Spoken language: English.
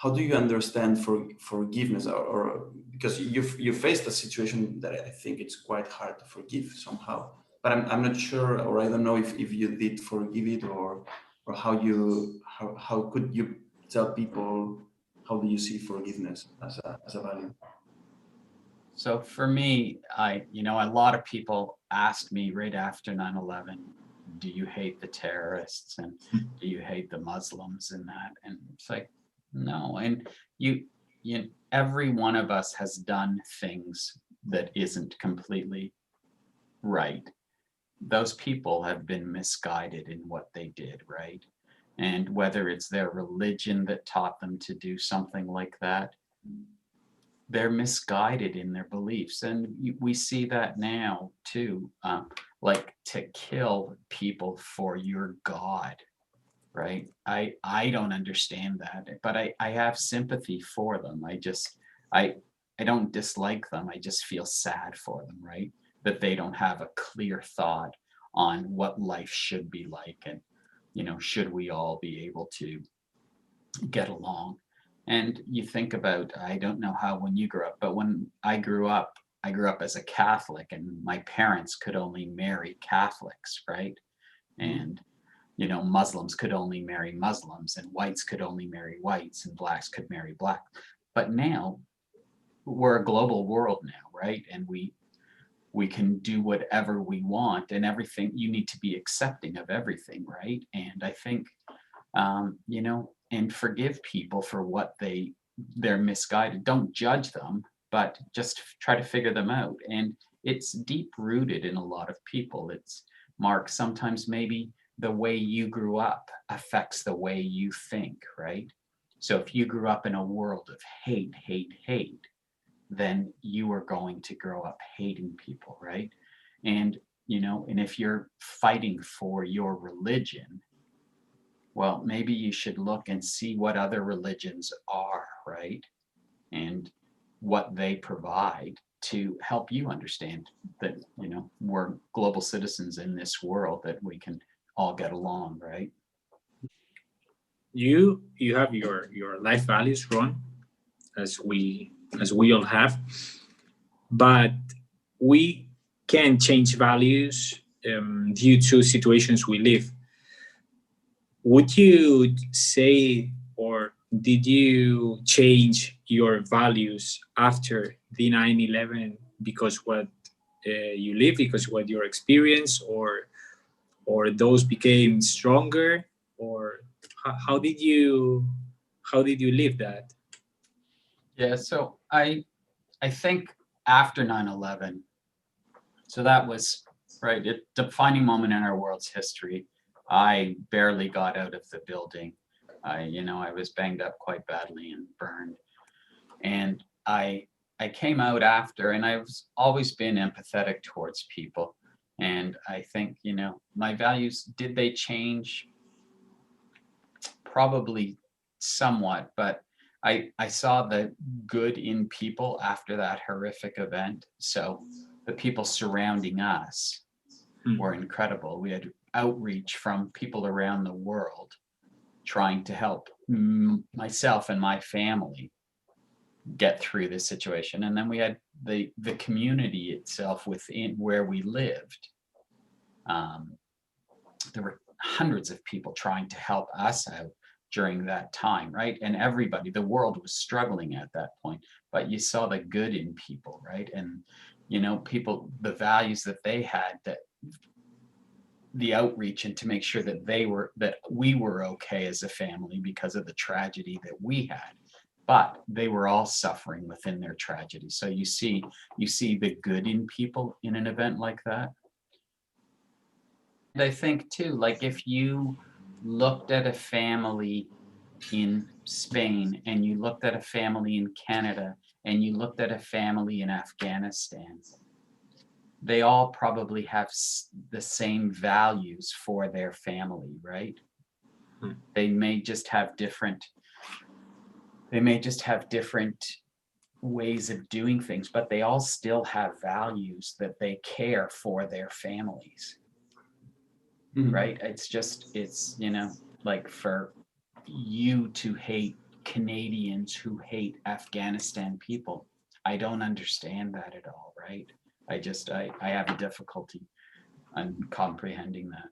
how do you understand forgiveness, or because you faced a situation that I think it's quite hard to forgive somehow, but I'm not sure, or I don't know if you did forgive it, or how could you tell people, how do you see forgiveness as a value? So for me, a lot of people asked me right after 9/11, do you hate the terrorists and do you hate the Muslims and that? And it's like, no. And every one of us has done things that isn't completely right. Those people have been misguided in what they did, right? And whether it's their religion that taught them to do something like that, they're misguided in their beliefs. And we see that now too, like to kill people for your God, right? I don't understand that, but I have sympathy for them. I I don't dislike them. I just feel sad for them, right? That they don't have a clear thought on what life should be like, and should we all be able to get along. And you think about, I don't know how when you grew up, but when I grew up as a Catholic, and my parents could only marry Catholics, right? And Muslims could only marry Muslims, and whites could only marry whites, and blacks could marry black. But now we're a global world now, right? And we can do whatever we want, and everything, you need to be accepting of everything, right? And I think and forgive people for what they're misguided. Don't judge them, but just try to figure them out. And it's deep rooted in a lot of people. It's, Mark, sometimes maybe the way you grew up affects the way you think, right? So if you grew up in a world of hate, hate, hate, then you are going to grow up hating people, right? And and if you're fighting for your religion, well, maybe you should look and see what other religions are, right? And what they provide to help you understand that, we're global citizens in this world, that we can all get along, right? You have your life values, Ron, as we all have, but we can change values due to situations we live. Would you say, or did you change your values after the 9/11 because what you live, because what your experience, or those became stronger, or how did you live that? Yeah, so I think after 9/11, so that was right, a defining moment in our world's history. I barely got out of the building. I was banged up quite badly and burned. And I came out after, and I've always been empathetic towards people. And I think, my values, did they change? Probably somewhat, but I saw the good in people after that horrific event. So the people surrounding us were incredible. We had outreach from people around the world trying to help myself and my family get through this situation. And then we had the community itself within where we lived. There were hundreds of people trying to help us out during that time, right? And everybody, the world was struggling at that point, but you saw the good in people, right? And people, the values that they had, that the outreach, and to make sure that we were okay as a family because of the tragedy that we had, but they were all suffering within their tragedy. So you see the good in people in an event like that. And I think too, like if you looked at a family in Spain, and you looked at a family in Canada, and you looked at a family in Afghanistan, they all probably have the same values for their family, right? They may just have different ways of doing things, but they all still have values that they care for their families. Right? It's like for you to hate Canadians who hate Afghanistan people. I don't understand that at all, right? I have a difficulty on comprehending that.